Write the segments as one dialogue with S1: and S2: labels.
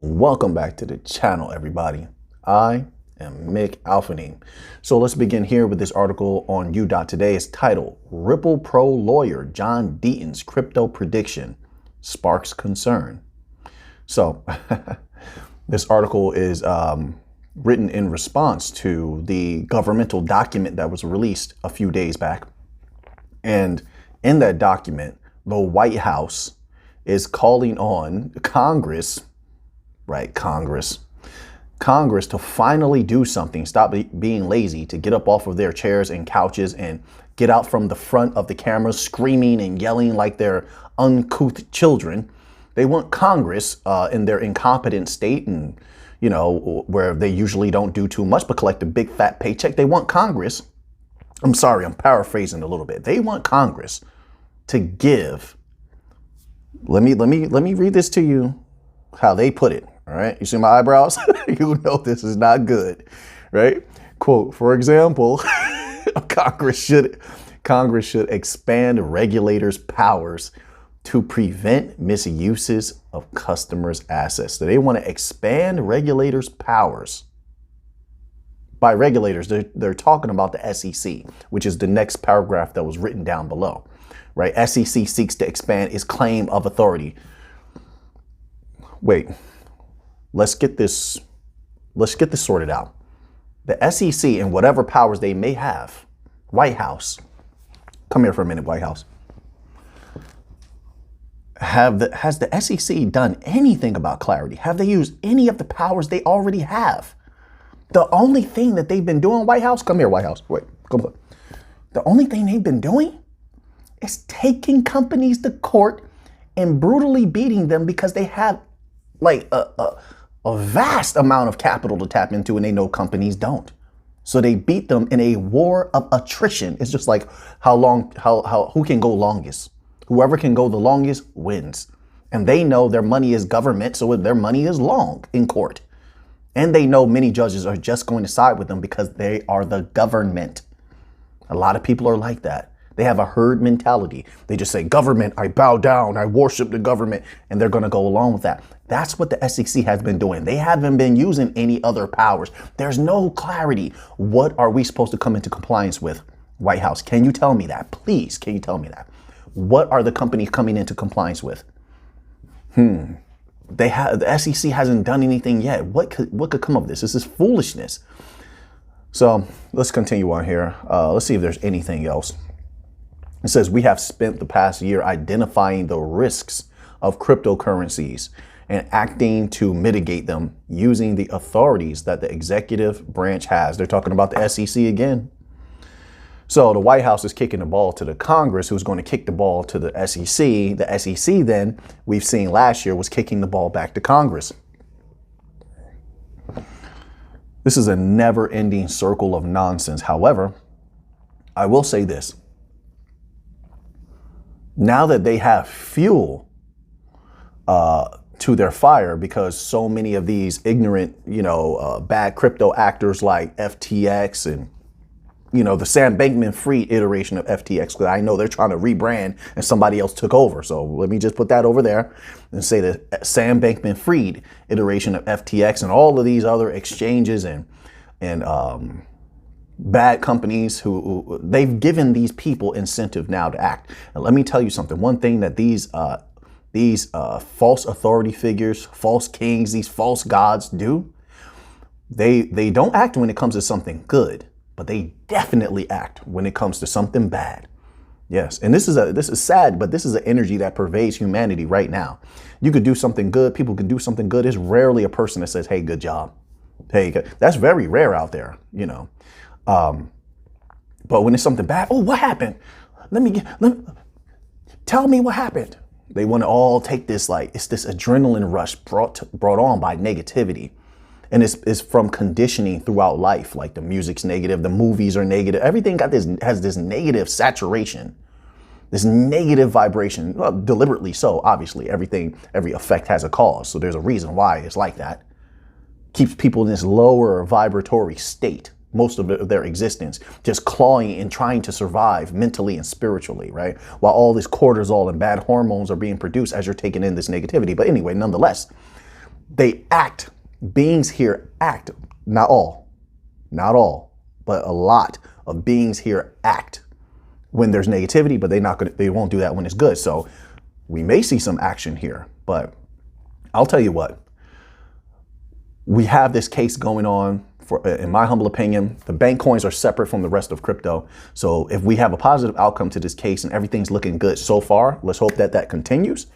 S1: Welcome back to the channel, everybody. I am Mick Alphanine. So let's begin here with this article on U.Today. It's titled, Ripple Pro Lawyer John Deaton's Crypto Prediction Sparks Concern. So this article is written in response to the governmental document that was released a few days back. And in that document, the White House is calling on Congress to finally do something, stop being lazy, to get up off of their chairs and couches and get out from the front of the cameras screaming and yelling like they're uncouth children. They want Congress in their incompetent state and, where they usually don't do too much but collect a big fat paycheck. They want Congress. I'm sorry, I'm paraphrasing a little bit. They want Congress to give. Let me read this to you how they put it. All right. You see my eyebrows? You know this is not good. Right. Quote, for example, Congress should expand regulators' powers to prevent misuses of customers' assets. So they want to expand regulators' powers. By regulators, they're talking about the SEC, which is the next paragraph that was written down below. Right. SEC seeks to expand its claim of authority. Wait. Let's get this sorted out. The SEC and whatever powers they may have, White House, come here for a minute, White House. Has the SEC done anything about clarity? Have they used any of the powers they already have? The only thing that they've been doing, White House, come here, White House. Wait, come on. The only thing they've been doing is taking companies to court and brutally beating them because they have like a vast amount of capital to tap into, and they know companies don't. So they beat them in a war of attrition. It's just like who can go longest? Whoever can go the longest wins. And they know their money is government, so their money is long in court. And they know many judges are just going to side with them because they are the government. A lot of people are like that. They have a herd mentality. They just say, government, I bow down, I worship the government, and they're going to go along with that. That's what the SEC has been doing. They haven't been using any other powers. There's no clarity. What are we supposed to come into compliance with? White House, can you tell me that? Please, can you tell me that? What are the companies coming into compliance with? The SEC hasn't done anything yet. What could come of this? This is foolishness. So let's continue on here. Let's see if there's anything else. It says, we have spent the past year identifying the risks of cryptocurrencies and acting to mitigate them using the authorities that the executive branch has. They're talking about the SEC again. So the White House is kicking the ball to the Congress, who's going to kick the ball to the SEC. The SEC then, we've seen last year, was kicking the ball back to Congress. This is a never-ending circle of nonsense. However, I will say this. Now that they have fuel to their fire, because so many of these ignorant, bad crypto actors like FTX and, the Sam Bankman-Fried iteration of FTX, because I know they're trying to rebrand and somebody else took over. So let me just put that over there and say the Sam Bankman-Fried iteration of FTX and all of these other exchanges and bad companies who they've given these people incentive now to act. And let me tell you something. One thing that these false authority figures, false kings, these false gods do, they don't act when it comes to something good, but they definitely act when it comes to something bad. Yes, and this is sad, but this is an energy that pervades humanity right now. You could do something good, people could do something good. There's rarely a person that says, "Hey, good job." Hey, that's very rare out there, But when it's something bad, oh, what happened? Tell me what happened. They want to all take this, like, it's this adrenaline rush brought on by negativity. And it's from conditioning throughout life. Like the music's negative, the movies are negative. Everything has this negative saturation, this negative vibration. Well, deliberately so, obviously. Every effect has a cause. So there's a reason why it's like that. Keeps people in this lower vibratory state most of their existence, just clawing and trying to survive mentally and spiritually, right? While all this cortisol and bad hormones are being produced as you're taking in this negativity. But anyway, nonetheless, They act, beings here act, not all, but a lot of beings here act when there's negativity, but they won't do that when it's good. So we may see some action here, but I'll tell you what, we have this case going on for, in my humble opinion, the bank coins are separate from the rest of crypto. So if we have a positive outcome to this case and everything's looking good so far, let's hope that that continues.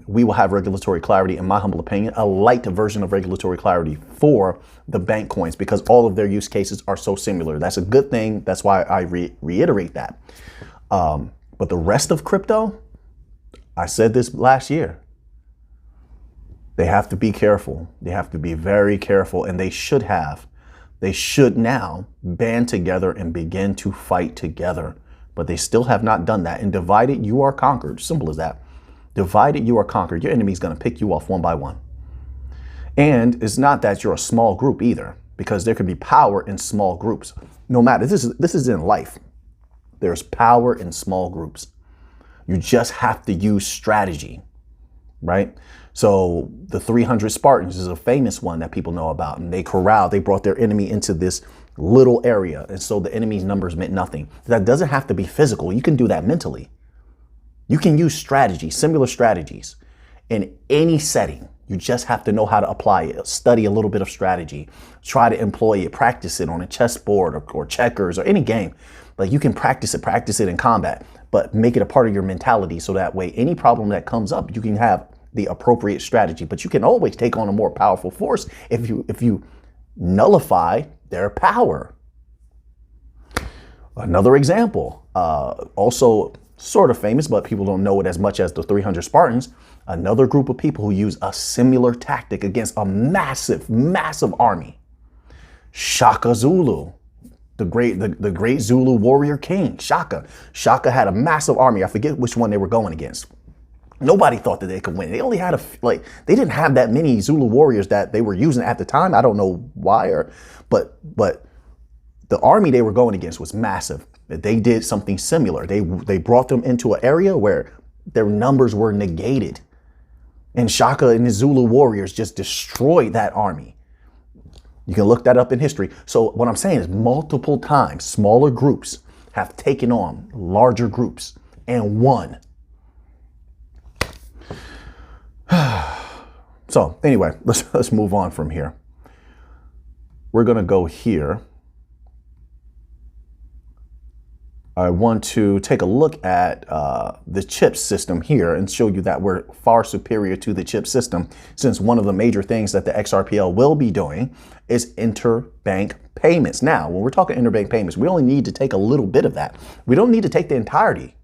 S1: We will have regulatory clarity, in my humble opinion, a light version of regulatory clarity for the bank coins because all of their use cases are so similar. That's a good thing. That's why I reiterate that. But the rest of crypto, I said this last year, they have to be careful. They have to be very careful, and they should now band together and begin to fight together. But they still have not done that. And divided, you are conquered. Simple as that. Divided, you are conquered. Your enemy's going to pick you off one by one. And it's not that you're a small group either, because there could be power in small groups. No matter, this is in life. There's power in small groups. You just have to use strategy, right? So the 300 Spartans is a famous one that people know about. And they brought their enemy into this little area. And so the enemy's numbers meant nothing. That doesn't have to be physical. You can do that mentally. You can use strategy, similar strategies in any setting. You just have to know how to apply it, study a little bit of strategy, try to employ it, practice it on a chessboard or checkers or any game. Like you can practice it in combat, but make it a part of your mentality. So that way, any problem that comes up, you can have the appropriate strategy, but you can always take on a more powerful force if you nullify their power. Another example, also sort of famous, but people don't know it as much as the 300 Spartans. Another group of people who use a similar tactic against a massive, massive army. Shaka Zulu, the great Zulu warrior king, Shaka. Shaka had a massive army. I forget which one they were going against. Nobody thought that they could win. They only had they didn't have that many Zulu warriors that they were using at the time. I don't know why, but the army they were going against was massive. They did something similar. They brought them into an area where their numbers were negated. And Shaka and his Zulu warriors just destroyed that army. You can look that up in history. So what I'm saying is multiple times, smaller groups have taken on larger groups and won. So anyway, let's move on from here. We're going to go here. I want to take a look at the chip system here and show you that we're far superior to the chip system, since one of the major things that the XRPL will be doing is interbank payments. Now, when we're talking interbank payments, we only need to take a little bit of that. We don't need to take the entirety.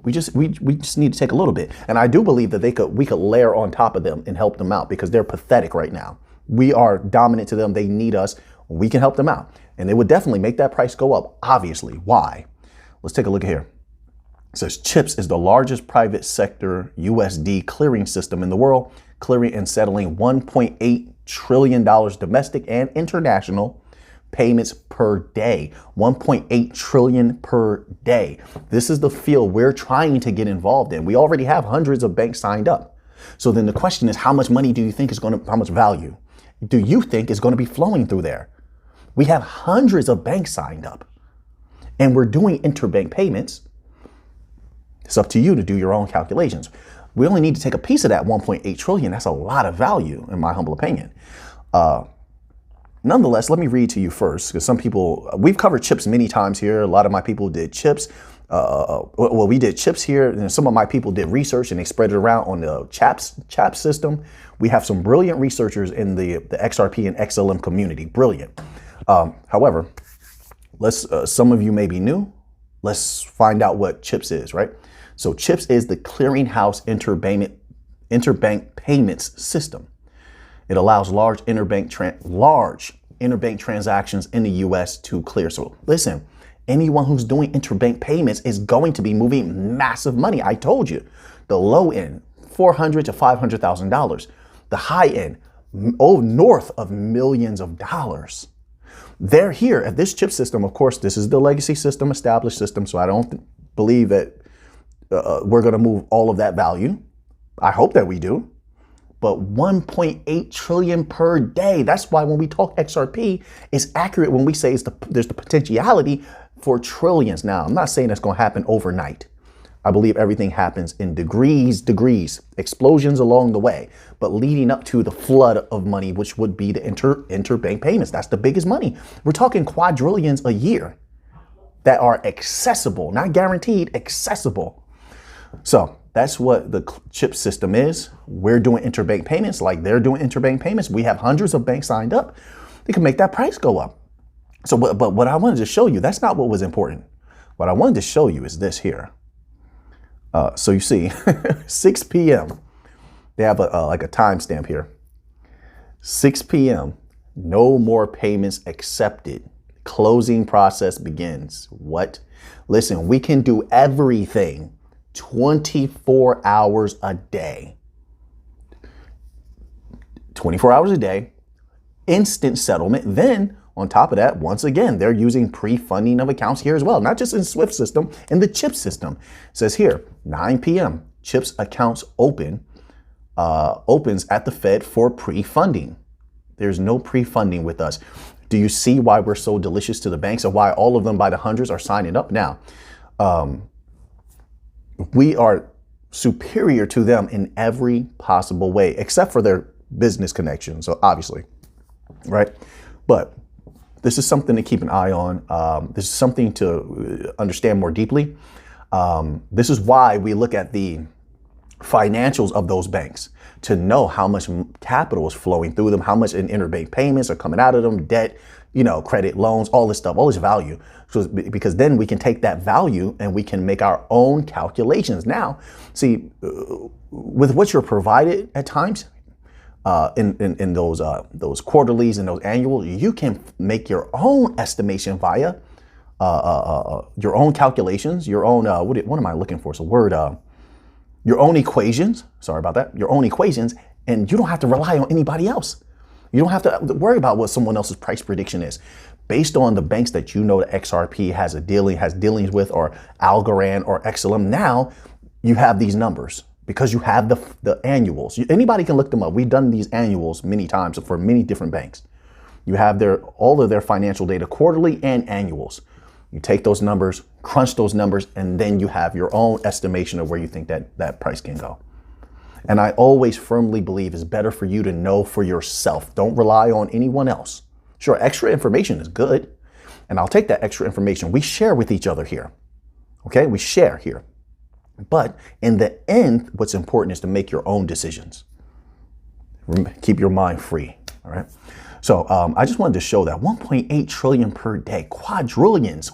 S1: We just need to take a little bit. And I do believe that we could layer on top of them and help them out because they're pathetic right now. We are dominant to them. They need us. We can help them out. And it would definitely make that price go up, obviously. Why? Let's take a look here. It says CHIPS is the largest private sector USD clearing system in the world, clearing and settling $1.8 trillion domestic and international payments per day. 1.8 trillion per day. This is the field we're trying to get involved in. We already have hundreds of banks signed up. So then the question is, how much money do you think is how much value do you think is going to be flowing through there? We have hundreds of banks signed up. And we're doing interbank payments. It's up to you to do your own calculations. We only need to take a piece of that 1.8 trillion. That's a lot of value, in my humble opinion. Nonetheless, let me read to you first, because some people, we've covered chips many times here. A lot of my people did chips. Well, we did chips here, and some of my people did research and they spread it around on the CHAP system. We have some brilliant researchers in the XRP and XLM community. Brilliant. However, some of you may be new. Let's find out what CHIPS is, right? So CHIPS is the clearinghouse interbank payments system. It allows large interbank transactions in the US to clear. So listen, anyone who's doing interbank payments is going to be moving massive money. I told you, the low end, $400,000 to $500,000. The high end, north of millions of dollars. They're here at this chip system. Of course, this is the legacy system, established system. So I don't believe that we're going to move all of that value. I hope that we do. but 1.8 trillion per day. That's why when we talk XRP, it's accurate when we say there's the potentiality for trillions. Now, I'm not saying that's going to happen overnight. I believe everything happens in degrees, explosions along the way, but leading up to the flood of money, which would be the interbank payments. That's the biggest money. We're talking quadrillions a year that are accessible, not guaranteed, accessible. So that's what the chip system is. We're doing interbank payments like they're doing interbank payments. We have hundreds of banks signed up. They can make that price go up. So, but what I wanted to show you, that's not what was important. What I wanted to show you is this here. So you see, 6 p.m. They have like a timestamp here. 6 p.m. No more payments accepted. Closing process begins. What? Listen, we can do everything 24 hours a day. 24 hours a day, instant settlement. Then on top of that, once again, they're using pre-funding of accounts here as well, not just in SWIFT system, in the chip system. It says here, 9 p.m. chips accounts opens at the Fed for pre-funding. There's no pre-funding with us. Do you see why we're so delicious to the banks and why all of them by the hundreds are signing up now? We are superior to them in every possible way, except for their business connections, so obviously, right? But this is something to keep an eye on. This is something to understand more deeply. This is why we look at the financials of those banks to know how much capital is flowing through them, how much in interbank payments are coming out of them, debt, credit, loans, all this stuff, all this value. So, because then we can take that value and we can make our own calculations. Now, see, with what you're provided at times, in those quarterlies and those annual, you can make your own estimation via your own calculations, your own what am I looking for? It's a word. Your own equations. Sorry about that. Your own equations, and you don't have to rely on anybody else. You don't have to worry about what someone else's price prediction is, based on the banks that you know that XRP has dealings with, or Algorand or XLM. Now you have these numbers, because you have the annuals. Anybody can look them up. We've done these annuals many times for many different banks. You have all of their financial data, quarterly and annuals. You take those numbers, crunch those numbers, and then you have your own estimation of where you think that price can go. And I always firmly believe it's better for you to know for yourself. Don't rely on anyone else. Sure, extra information is good, and I'll take that extra information. We share with each other here. Okay, we share here. But in the end, what's important is to make your own decisions. Keep your mind free. All right. So I just wanted to show that 1.8 trillion per day, quadrillions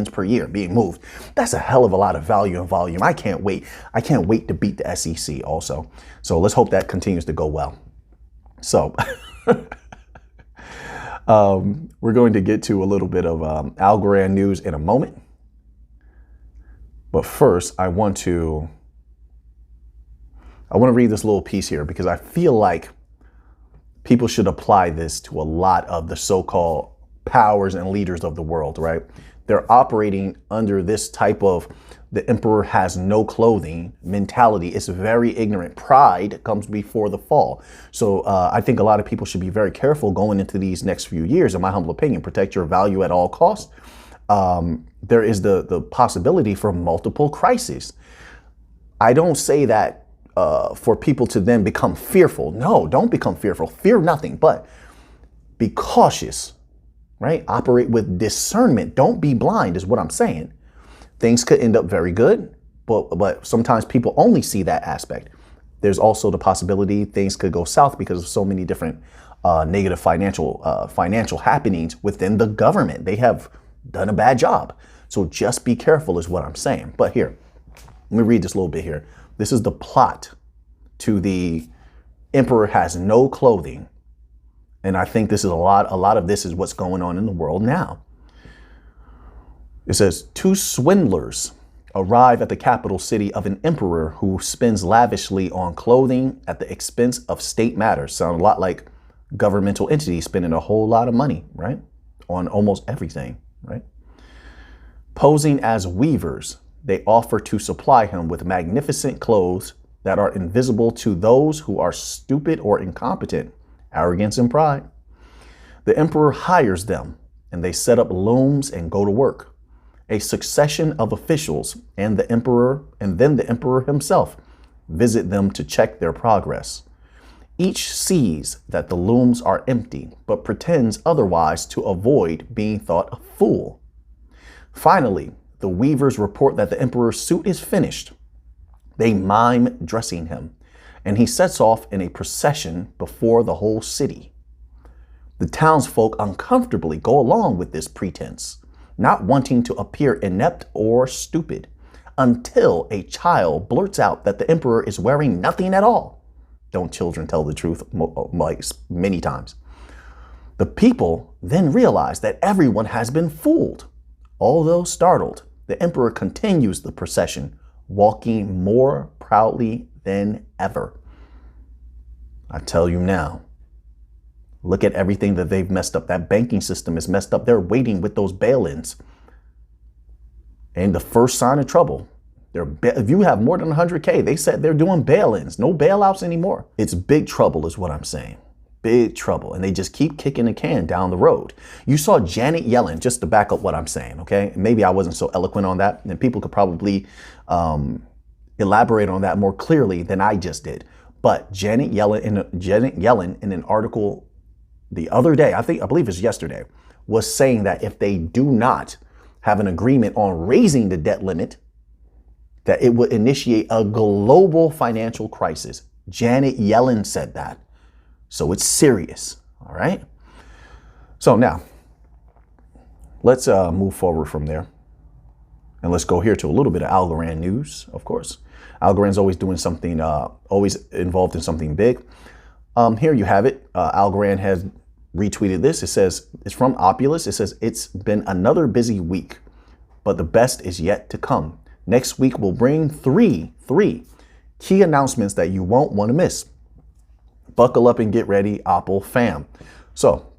S1: per year being moved. That's a hell of a lot of value and volume. I can't wait. I can't wait to beat the SEC also. So let's hope that continues to go well. So we're going to get to a little bit of Algorand news in a moment. But first, I want to read this little piece here, because I feel like people should apply this to a lot of the so-called powers and leaders of the world, right? They're operating under this type of the emperor has no clothing mentality. It's very ignorant. Pride comes before the fall. So I think a lot of people should be very careful going into these next few years, in my humble opinion. Protect your value at all costs. There is the possibility for multiple crises. I don't say that for people to then become fearful. No, don't become fearful. Fear nothing, but be cautious, right? Operate with discernment. Don't be blind is what I'm saying. Things could end up very good, but sometimes people only see that aspect. There's also the possibility things could go south because of so many different negative financial happenings within the government. They have done a bad job. So just be careful is what I'm saying. But here, let me read this a little bit here. This is the plot to the emperor has no clothing. And I think this is a lot of this is what's going on in the world now. It says, 2 swindlers arrive at the capital city of an emperor who spends lavishly on clothing at the expense of state matters. Sound a lot like governmental entities spending a whole lot of money, right? On almost everything, right? Posing as weavers, they offer to supply him with magnificent clothes that are invisible to those who are stupid or incompetent, arrogance and pride. The emperor hires them, and they set up looms and go to work. A succession of officials and the emperor, and then the emperor himself, visit them to check their progress. Each sees that the looms are empty, but pretends otherwise to avoid being thought a fool. Finally, the weavers report that the emperor's suit is finished. They mime dressing him, and he sets off in a procession before the whole city. The townsfolk uncomfortably go along with this pretense, not wanting to appear inept or stupid, until a child blurts out that the emperor is wearing nothing at all. Don't children tell the truth like many times? The people then realize that everyone has been fooled. Although startled, the emperor continues the procession, walking more proudly than ever. I tell you now, look at everything that they've messed up. That banking system is messed up. They're waiting with those bail-ins. And the first sign of trouble, if you have more than 100K, they said they're doing bail-ins, no bailouts anymore. It's big trouble is what I'm saying. Big trouble. And they just keep kicking the can down the road. You saw Janet Yellen, just to back up what I'm saying, okay? Maybe I wasn't so eloquent on that, and people could probably elaborate on that more clearly than I just did. But Janet Yellen in an article the other day, I believe it's yesterday, was saying that if they do not have an agreement on raising the debt limit, that it would initiate a global financial crisis. Janet Yellen said that. So it's serious, all right? So now, let's move forward from there. And let's go here to a little bit of Algorand news, of course. Algorand's always doing something, always involved in something big. Here you have it. Algorand has retweeted this. It says, it's from Opulus. It says, it's been another busy week, but the best is yet to come. Next week, we'll bring three key announcements that you won't want to miss. Buckle up and get ready, Opal fam. So,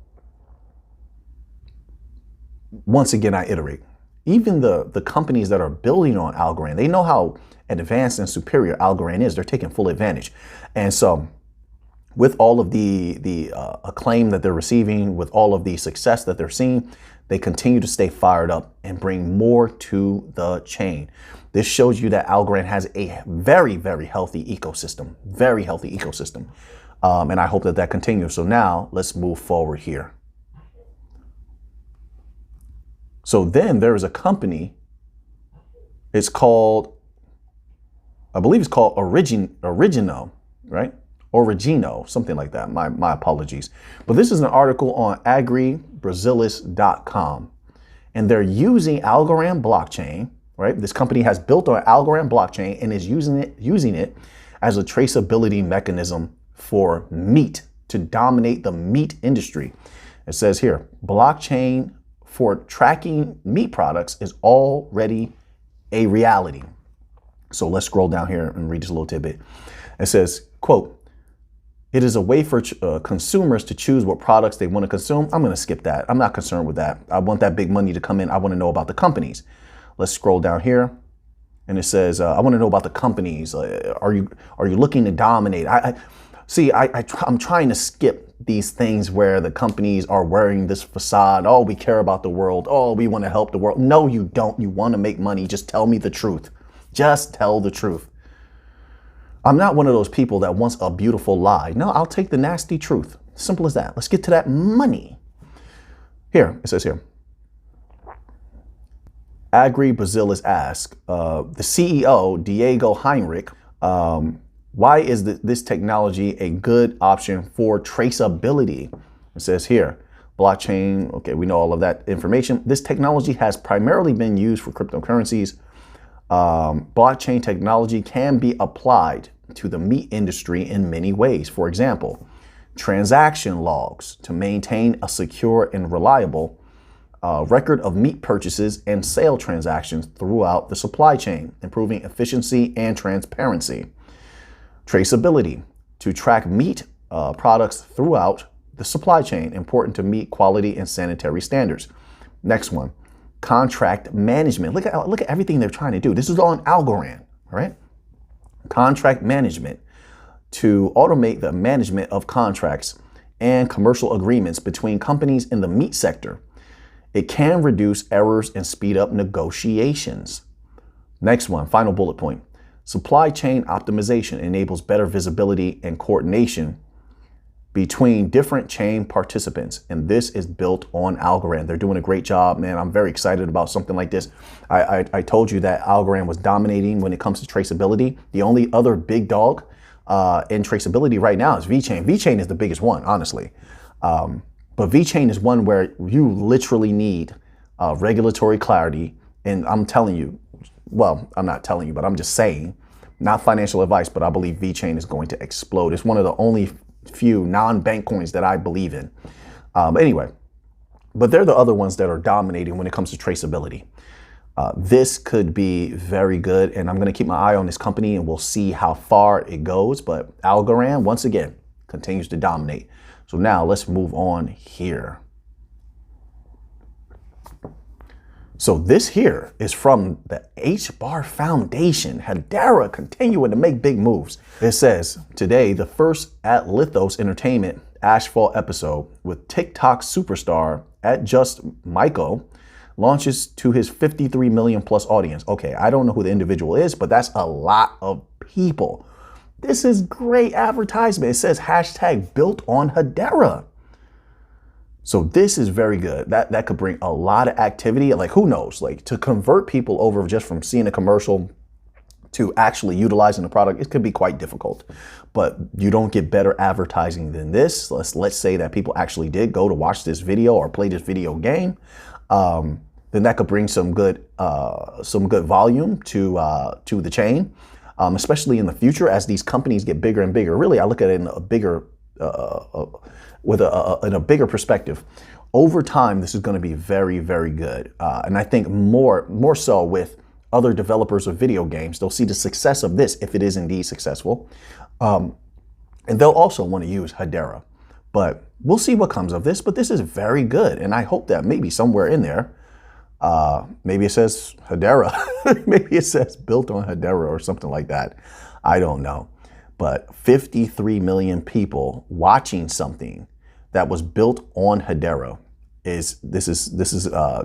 S1: once again, I iterate. Even the companies that are building on Algorand, they know how advanced and superior Algorand is. They're taking full advantage. And so, with all of the acclaim that they're receiving, with all of the success that they're seeing, they continue to stay fired up and bring more to the chain. This shows you that Algorand has a very, very healthy ecosystem, and I hope that that continues. So now let's move forward here. So then there is a company. It's called, I believe it's called Origino, right? Origino, something like that. My apologies. But this is an article on agribrasilis.com. And they're using Algorand blockchain, right? This company has built on Algorand blockchain and is using it as a traceability mechanism for meat, to dominate the meat industry. It says here, blockchain for tracking meat products is already a reality. So let's scroll down here and read this little tidbit. It says, quote, it is a way for consumers to choose what products they want to consume. I'm going to skip that. I'm not concerned with that. I want that big money to come in. I want to know about the companies. Let's scroll down here. And it says, I want to know about the companies. Are you looking to dominate? I'm trying to skip these things where the companies are wearing this facade. Oh, we care about the world. Oh, we want to help the world. No, you don't. You want to make money. Just tell me the truth. Just tell the truth. I'm not one of those people that wants a beautiful lie. No, I'll take the nasty truth. Simple as that. Let's get to that money. Here, it says here. AgriBrasilis asks, the CEO, Diego Heinrich, why is this technology a good option for traceability? It says here, blockchain, okay, we know all of that information. This technology has primarily been used for cryptocurrencies. Blockchain technology can be applied to the meat industry in many ways. For example, transaction logs to maintain a secure and reliable record of meat purchases and sale transactions throughout the supply chain, improving efficiency and transparency. Traceability to track meat products throughout the supply chain, important to meet quality and sanitary standards. Next one, contract management. Look at everything they're trying to do. This is on Algorand, all right? contract management to automate the management of contracts and commercial agreements between companies in the meat sector. It can reduce errors and speed up negotiations. Next one, final bullet point. Supply chain optimization enables better visibility and coordination between different chain participants. And this is built on Algorand. They're doing a great job, man. I'm very excited about something like this. I told you that Algorand was dominating when it comes to traceability. The only other big dog in traceability right now is VeChain. VeChain is the biggest one, honestly. But VeChain is one where you literally need regulatory clarity. And I'm telling you, well, I'm not telling you, but I'm just saying, not financial advice, but I believe VeChain is going to explode. It's one of the only few non-bank coins that I believe in. Anyway, but they're the other ones that are dominating when it comes to traceability. This could be very good, and I'm going to keep my eye on this company and we'll see how far it goes. But Algorand, once again, continues to dominate. So now let's move on here. So this here is from the Hbar Foundation. Hedera continuing to make big moves. It says, today, the first at Lithos Entertainment Asphalt episode with TikTok superstar at Just Michael launches to his 53 million plus audience. Okay, I don't know who the individual is, but that's a lot of people. This is great advertisement. It says hashtag built on Hedera. So this is very good. That could bring a lot of activity. Like, who knows, like to convert people over just from seeing a commercial to actually utilizing the product, it could be quite difficult. But you don't get better advertising than this. Let's say that people actually did go to watch this video or play this video game. Then that could bring some good volume to the chain, especially in the future as these companies get bigger and bigger. Really, I look at it in a bigger in a bigger perspective. Over time, this is going to be very, very good. And I think more so with other developers of video games, they'll see the success of this if it is indeed successful. And they'll also want to use Hedera. But we'll see what comes of this. But this is very good. And I hope that maybe somewhere in there, maybe it says Hedera. Maybe it says built on Hedera or something like that. I don't know. But 53 million people watching something that was built on Hedera is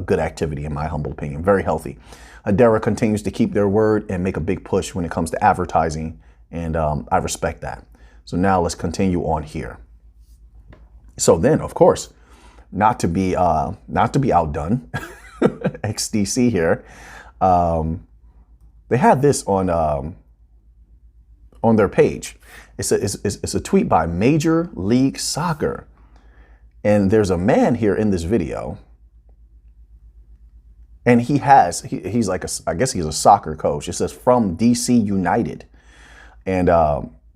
S1: good activity in my humble opinion. Very healthy. Hedera continues to keep their word and make a big push when it comes to advertising, and I respect that. So now let's continue on here. So then, of course, not to be outdone, XDC here. They had this on their page. It's a tweet by Major League Soccer. And there's a man here in this video. And he's like, I guess he's a soccer coach. It says from DC United. And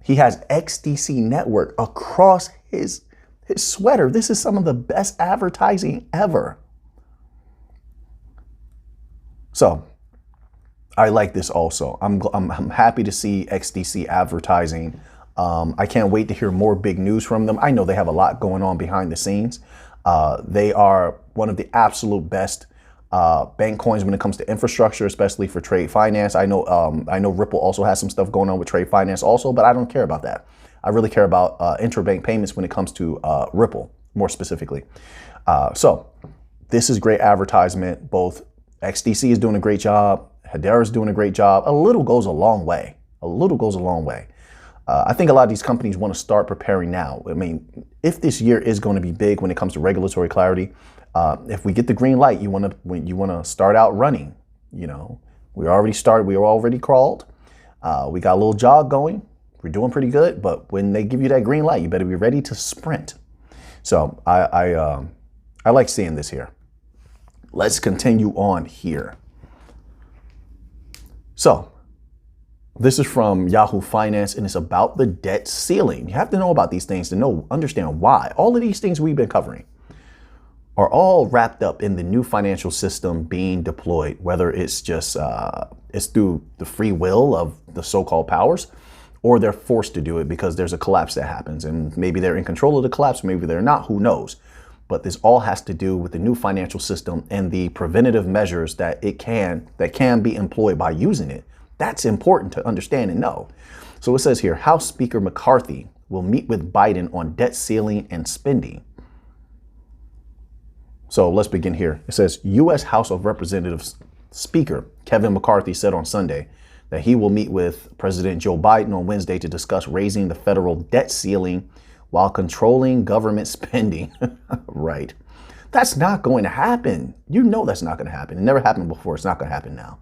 S1: he has XDC network across his sweater. This is some of the best advertising ever. So I like this also. I'm happy to see XDC advertising. I can't wait to hear more big news from them. I know they have a lot going on behind the scenes. They are one of the absolute best bank coins when it comes to infrastructure, especially for trade finance. I know Ripple also has some stuff going on with trade finance also, but I don't care about that. I really care about interbank payments when it comes to Ripple, more specifically. So this is great advertisement. Both XDC is doing a great job. Hedera is doing a great job. A little goes a long way. A little goes a long way. I think a lot of these companies want to start preparing now. I mean, if this year is going to be big when it comes to regulatory clarity, if we get the green light, you want to start out running. You know, we already started. We were already crawled. We got a little jog going. We're doing pretty good. But when they give you that green light, you better be ready to sprint. So I like seeing this here. Let's continue on here. So this is from Yahoo Finance, and it's about the debt ceiling. You have to know about these things to understand why. All of these things we've been covering are all wrapped up in the new financial system being deployed, whether it's just it's through the free will of the so-called powers, or they're forced to do it because there's a collapse that happens. And maybe they're in control of the collapse, maybe they're not, who knows? But this all has to do with the new financial system and the preventative measures that can be employed by using it. That's important to understand and know. So it says here, House Speaker McCarthy will meet with Biden on debt ceiling and spending. So let's begin here. It says U.S. House of Representatives Speaker Kevin McCarthy said on Sunday that he will meet with President Joe Biden on Wednesday to discuss raising the federal debt ceiling while controlling government spending. Right. That's not going to happen. You know that's not going to happen. It never happened before. It's not going to happen now.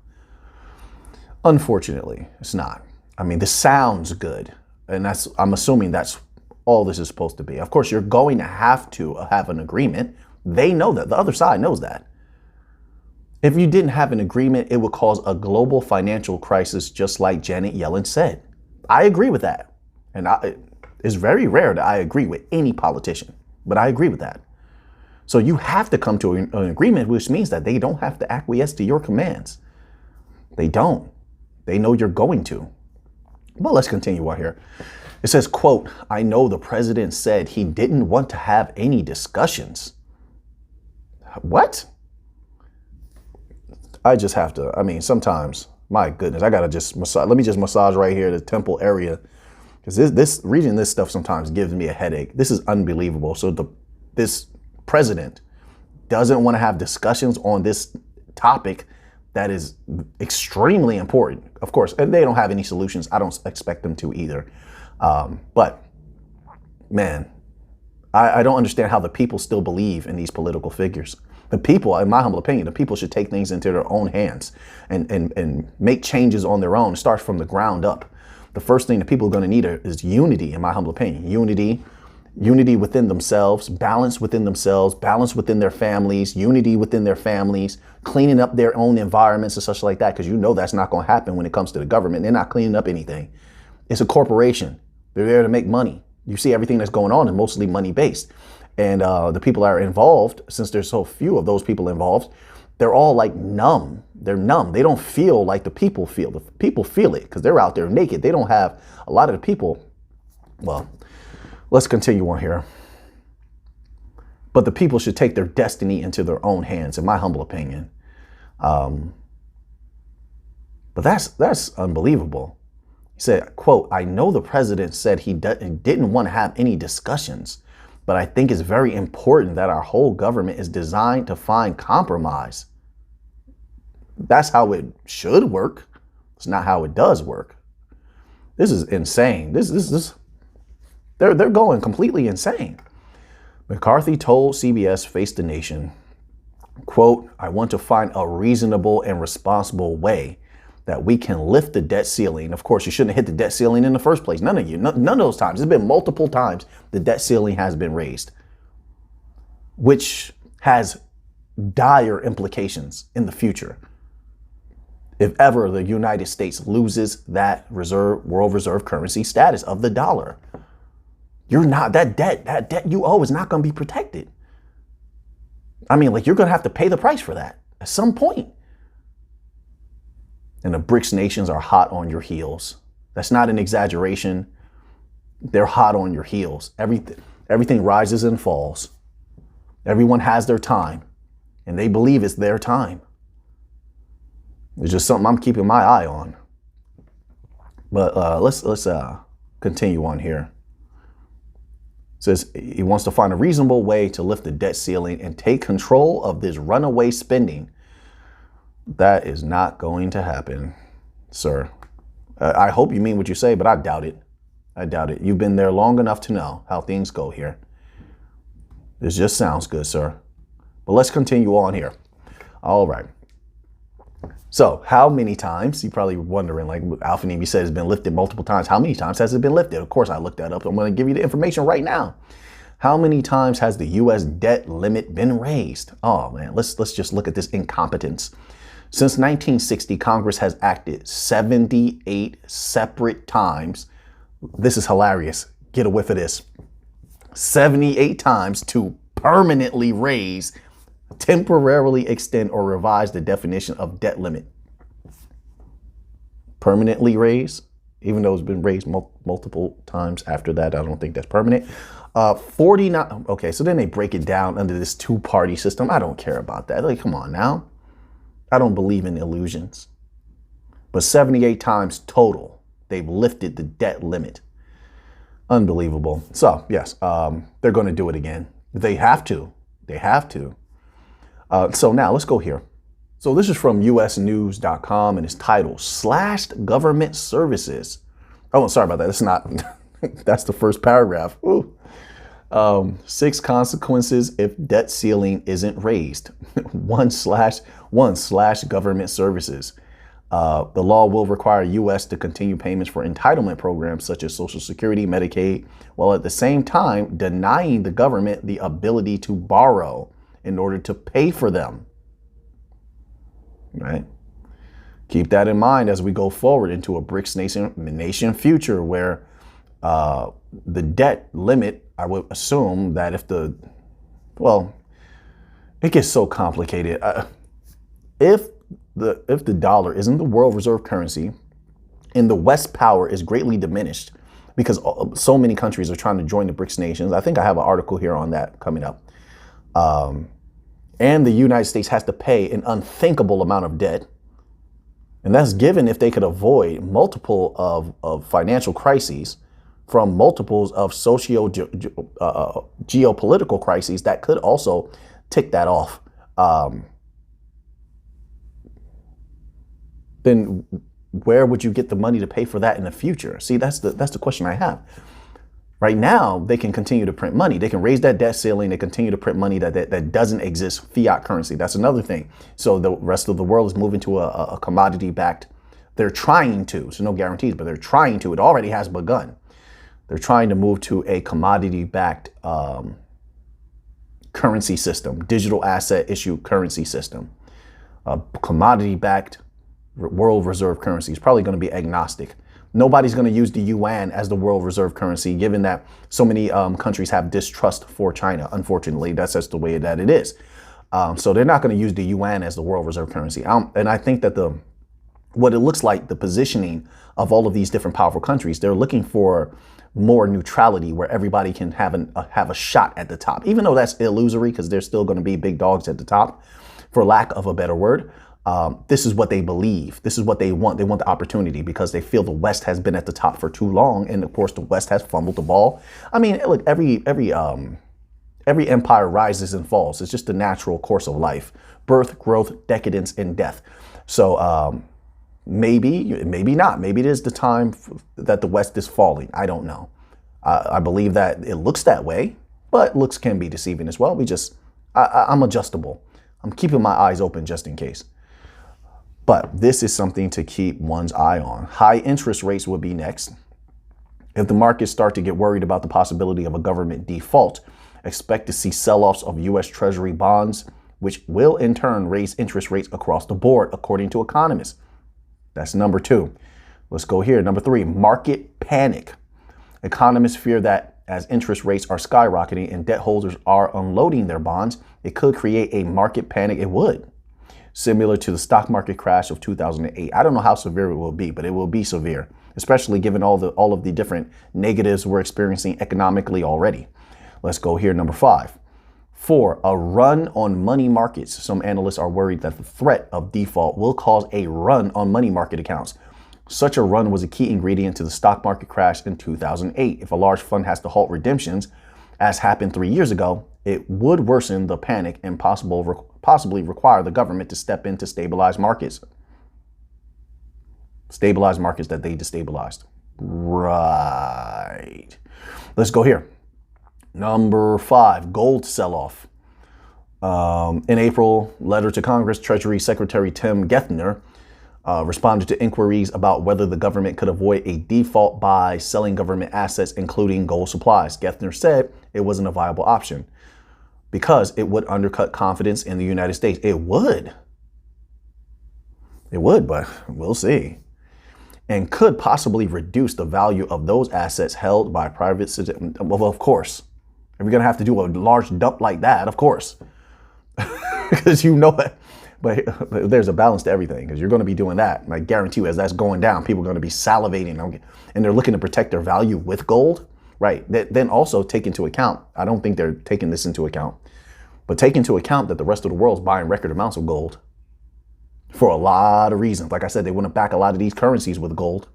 S1: Unfortunately, it's not. I mean, this sounds good. And I'm assuming that's all this is supposed to be. Of course, you're going to have an agreement. They know that. The other side knows that. If you didn't have an agreement, it would cause a global financial crisis, just like Janet Yellen said. I agree with that. And it's very rare that I agree with any politician, but I agree with that. So you have to come to an agreement, which means that they don't have to acquiesce to your commands. They don't. They know you're going to. But let's continue on here. It says, quote, I know the president said he didn't want to have any discussions. What? I just have to, I mean, sometimes, my goodness, I got to just massage. Let me just massage right here, the temple area. Because reading this stuff sometimes gives me a headache. This is unbelievable. So this president doesn't want to have discussions on this topic that is extremely important. Of course, and they don't have any solutions. I don't expect them to either. But man, I don't understand how the people still believe in these political figures. The people, in my humble opinion, the people should take things into their own hands and make changes on their own, start from the ground up. The first thing that people are going to need is unity, in my humble opinion. Unity within themselves, balance within their families, unity within their families, cleaning up their own environments and such like that, because you know that's not going to happen when it comes to the government. They're not cleaning up anything. It's a corporation. They're there to make money. You see everything that's going on is mostly money based. And the people that are involved, since there's so few of those people involved, they're all like numb. They're numb. They don't feel like the people feel. The people feel it because they're out there naked. They don't have a lot of the people. Well, let's continue on here. But the people should take their destiny into their own hands, in my humble opinion. But that's unbelievable. He said, quote, I know the president said he didn't want to have any discussions, but I think it's very important that our whole government is designed to find compromise. That's how it should work. It's not how it does work. This is insane. They're going completely insane. McCarthy told CBS Face the Nation, quote, I want to find a reasonable and responsible way that we can lift the debt ceiling. Of course, you shouldn't have hit the debt ceiling in the first place. None of those times. It's been multiple times the debt ceiling has been raised, which has dire implications in the future. If ever the United States loses that world reserve currency status of the dollar, that debt you owe is not going to be protected. I mean, like, you're going to have to pay the price for that at some point. And the Brics nations are hot on your heels. That's not an exaggeration. They're hot on your heels. Everything rises and falls. Everyone has their time, and they believe it's their time. It's just something I'm keeping my eye on. But let's continue on here. It says he wants to find a reasonable way to lift the debt ceiling and take control of this runaway spending. That is not going to happen, sir. I hope you mean what you say, but I doubt it. I doubt it. You've been there long enough to know how things go here. This just sounds good, sir. But let's continue on here. All right. So how many times, you're probably wondering, like Alpha Nemi said, it's been lifted multiple times. How many times has it been lifted? Of course, I looked that up. I'm going to give you the information right now. How many times has the U.S. debt limit been raised? Oh, man, let's just look at this incompetence. Since 1960, Congress has acted 78 separate times. This is hilarious. Get a whiff of this. 78 times to permanently raise, temporarily extend, or revise the definition of debt limit. Permanently raise, even though it's been raised multiple times after that. I don't think that's permanent. 49. Okay, so then they break it down under this two-party system. I don't care about that. Like, come on now. I don't believe in illusions. but 78 times total. They've lifted the debt limit. Unbelievable. So yes, they're going to do it again. They have to. They have to. So now let's go here. So this is from usnews.com and it's titled Slashed Government Services. Oh, sorry about that. That's not, that's the first paragraph. Ooh. 6 consequences if debt ceiling isn't raised. one slash government services. The law will require U.S. to continue payments for entitlement programs such as Social Security, Medicaid, while at the same time denying the government the ability to borrow in order to pay for them. Right? Keep that in mind as we go forward into a Brics nation future where the debt limit, I would assume that if it gets so complicated. If the dollar isn't the world reserve currency and the West power is greatly diminished because so many countries are trying to join the Brics nations. I think I have an article here on that coming up. And the United States has to pay an unthinkable amount of debt. And that's given if they could avoid multiple of financial crises from multiples of geopolitical crises that could also tick that off. Then where would you get the money to pay for that in the future? See, that's the question I have. Right now, they can continue to print money. They can raise that debt ceiling. They continue to print money that doesn't exist, fiat currency. That's another thing. So the rest of the world is moving to a commodity-backed. They're trying to, so no guarantees, but they're trying to. It already has begun. They're trying to move to a commodity-backed currency system, digital asset issue currency system, commodity-backed world reserve currency. Is probably going to be agnostic. Nobody's going to use the yuan as the world reserve currency, given that so many countries have distrust for China. Unfortunately, that's just the way that it is. So they're not going to use the yuan as the world reserve currency. And I think that what it looks like, the positioning of all of these different powerful countries, they're looking for more neutrality where everybody can have a shot at the top, even though that's illusory because there's still going to be big dogs at the top, for lack of a better word. This is what they believe. This is what they want. They want the opportunity because they feel the West has been at the top for too long. And of course, the West has fumbled the ball. I mean, look, every empire rises and falls. It's just the natural course of life: birth, growth, decadence, and death. So maybe not. Maybe it is the time that the West is falling. I don't know. I believe that it looks that way, but looks can be deceiving as well. I'm adjustable. I'm keeping my eyes open just in case. But this is something to keep one's eye on. High interest rates would be next. If the markets start to get worried about the possibility of a government default, expect to see sell-offs of U.S. Treasury bonds, which will in turn raise interest rates across the board, according to economists. That's number 2. Let's go here. Number 3, market panic. Economists fear that as interest rates are skyrocketing and debt holders are unloading their bonds, it could create a market panic. It would. Similar to the stock market crash of 2008. I don't know how severe it will be, but it will be severe, especially given all of the different negatives we're experiencing economically already. Let's go here. Number 5. 4, a run on money markets. Some analysts are worried that the threat of default will cause a run on money market accounts. Such a run was a key ingredient to the stock market crash in 2008. If a large fund has to halt redemptions, as happened 3 years ago, it would worsen the panic and possibly require the government to step in to stabilize markets. Stabilize markets that they destabilized. Right. Let's go here. Number 5, gold sell-off. In April, letter to Congress, Treasury Secretary Tim Geithner responded to inquiries about whether the government could avoid a default by selling government assets, including gold supplies. Geithner said it wasn't a viable option because it would undercut confidence in the United States. It would, but we'll see. And could possibly reduce the value of those assets held by private citizens. Well, of course. If you're going to have to do a large dump like that, of course. Because you know that. But there's a balance to everything because you're going to be doing that. And I guarantee you, as that's going down, people are going to be salivating and they're looking to protect their value with gold. Right. Then also take into account, I don't think they're taking this into account, but take into account that the rest of the world's buying record amounts of gold. for a lot of reasons. Like I said, they want to back a lot of these currencies with gold.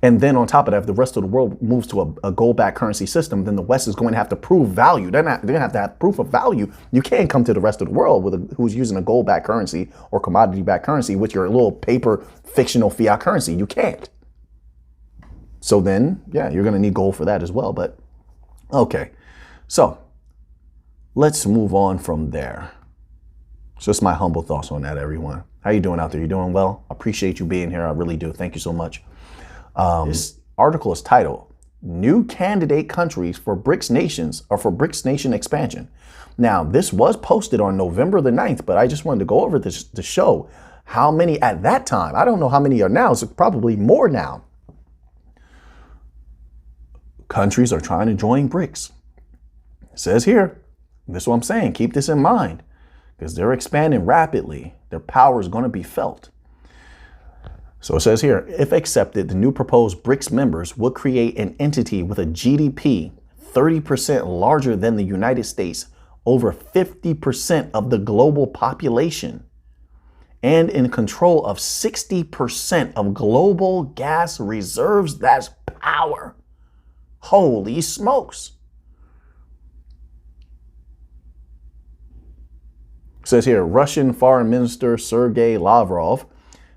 S1: And then on top of that, if the rest of the world moves to a gold-backed currency system, then the West is going to have to prove value. They're going to have to have proof of value. You can't come to the rest of the world with who's using a gold-backed currency or commodity-backed currency with your little paper fictional fiat currency. You can't. So then, yeah, you're going to need gold for that as well. But okay, so let's move on from there. It's just my humble thoughts on that, everyone. How you doing out there? You doing well? I appreciate you being here. I really do. Thank you so much. This article is titled New Candidate Countries for Brics Nations or for Brics Nation Expansion. Now, this was posted on November the 9th, but I just wanted to go over this to show how many at that time. I don't know how many are now. It's probably more now. Countries are trying to join Brics. It says here, this is what I'm saying. Keep this in mind because they're expanding rapidly. Their power is going to be felt. So it says here, if accepted, the new proposed Brics members will create an entity with a GDP 30% larger than the United States, over 50% of the global population, and in control of 60% of global gas reserves. That's power. Holy smokes. It says here, Russian Foreign Minister Sergei Lavrov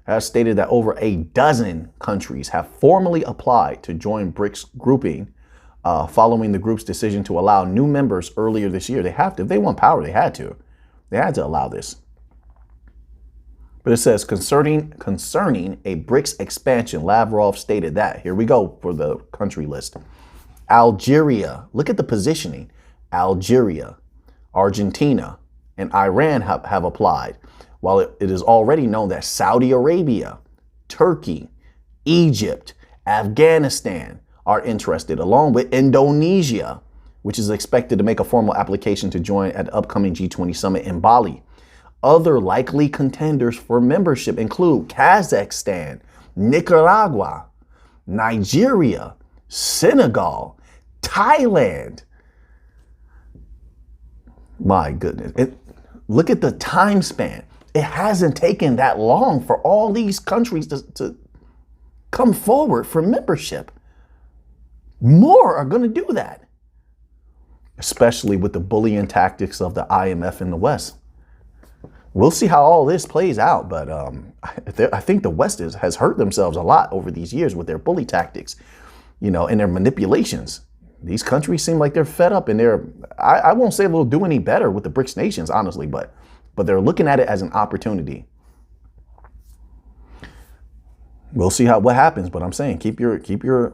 S1: has stated that over a dozen countries have formally applied to join Brics grouping following the group's decision to allow new members earlier this year. They have to. If they want power, they had to. They had to allow this. But it says, concerning a Brics expansion, Lavrov stated that, here we go for the country list. Algeria, look at the positioning. Algeria, Argentina, and Iran have applied. While it is already known that Saudi Arabia, Turkey, Egypt, Afghanistan are interested, along with Indonesia, which is expected to make a formal application to join at the upcoming G20 summit in Bali. Other likely contenders for membership include Kazakhstan, Nicaragua, Nigeria, Senegal, Thailand. My goodness. Look at the time span. It hasn't taken that long for all these countries to come forward for membership. More are going to do that, especially with the bullying tactics of the IMF in the West. We'll see how all this plays out, but I think the West has hurt themselves a lot over these years with their bully tactics, and their manipulations. These countries seem like they're fed up, and I won't say they'll do any better with the Brics nations, honestly, but they're looking at it as an opportunity. We'll see what happens, but I'm saying keep your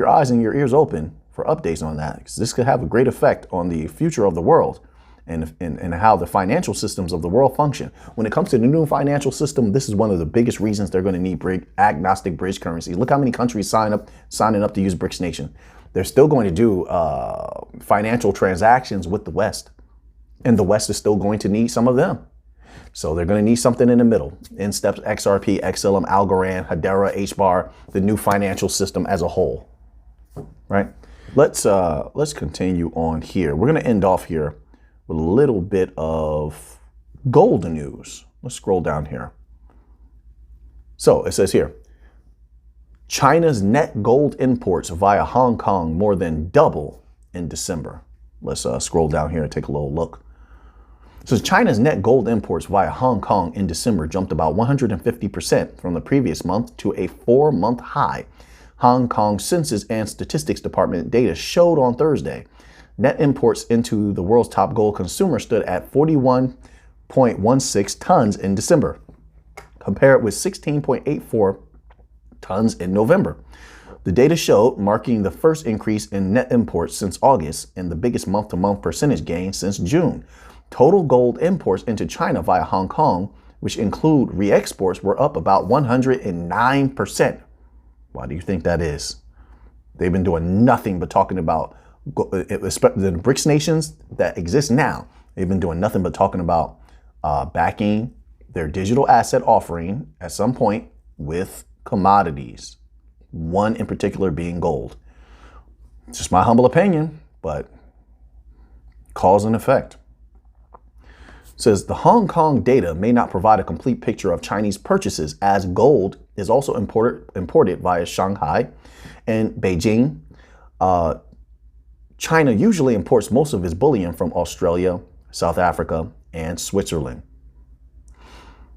S1: eyes and your ears open for updates on that, because this could have a great effect on the future of the world and how the financial systems of the world function. When it comes to the new financial system, this is one of the biggest reasons they're going to need agnostic bridge currencies. Look how many countries signing up to use Brics Nation. They're still going to do financial transactions with the West. And the West is still going to need some of them. So they're going to need something in the middle. In steps XRP, XLM, Algorand, Hedera, Hbar, the new financial system as a whole. Right? Let's continue on here. We're going to end off here with a little bit of gold news. Let's scroll down here. So it says here, China's net gold imports via Hong Kong more than double in December. Let's scroll down here and take a little look. So China's net gold imports via Hong Kong in December jumped about 150% from the previous month to a 4-month high. Hong Kong Census and Statistics Department data showed on Thursday. Net imports into the world's top gold consumer stood at 41.16 tons in December, compared with 16.84 tons in November. The data showed marking the first increase in net imports since August and the biggest month-to-month percentage gain since June. Total gold imports into China via Hong Kong, which include re-exports, were up about 109%. Why do you think that is? They've been doing nothing but talking about the Brics nations that exist now. They've been doing nothing but talking about backing their digital asset offering at some point with commodities, one in particular being gold. It's just my humble opinion, but cause and effect. says the Hong Kong data may not provide a complete picture of Chinese purchases, as gold is also imported via Shanghai and Beijing. China usually imports most of its bullion from Australia, South Africa, and Switzerland.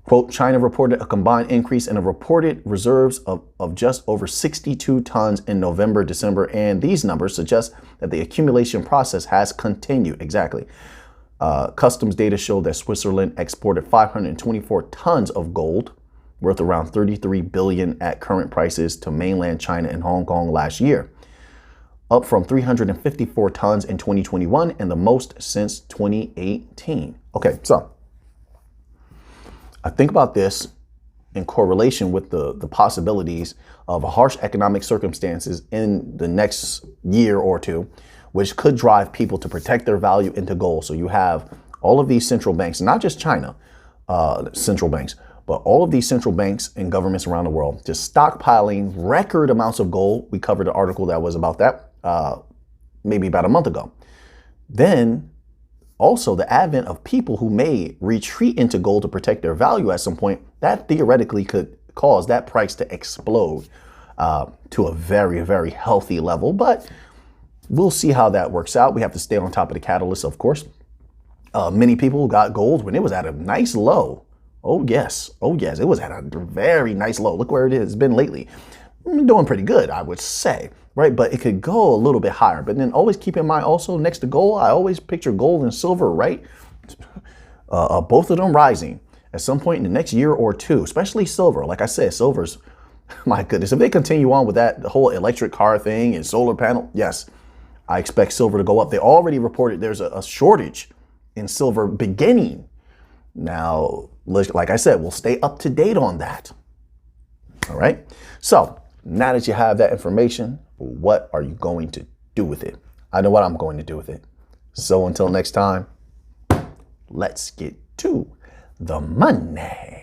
S1: Quote, China reported a combined increase in the reported reserves of just over 62 tons in November, December, and these numbers suggest that the accumulation process has continued. Exactly. Customs data showed that Switzerland exported 524 tons of gold, worth around 33 billion at current prices, to mainland China and Hong Kong last year, up from 354 tons in 2021 and the most since 2018. Okay, so I think about this in correlation with the possibilities of harsh economic circumstances in the next year or two, which could drive people to protect their value into gold. So you have all of these central banks, not just China central banks, but all of these central banks and governments around the world just stockpiling record amounts of gold. We covered an article that was about that maybe about a month ago. Then also the advent of people who may retreat into gold to protect their value at some point, that theoretically could cause that price to explode to a very, very healthy level. But we'll see how that works out. We have to stay on top of the catalyst, of course. Many people got gold when it was at a nice low. Oh, yes. Oh, yes. It was at a very nice low. Look where it has been lately. Doing pretty good, I would say. Right. But it could go a little bit higher. But then always keep in mind also next to gold, I always picture gold and silver, right? Both of them rising at some point in the next year or two, especially silver. Like I said, silver's, my goodness, if they continue on with that, the whole electric car thing and solar panel, yes, I expect silver to go up. They already reported there's a shortage in silver beginning. Now, like I said, we'll stay up to date on that. All right. So now that you have that information, what are you going to do with it? I know what I'm going to do with it. So until next time, let's get to the money.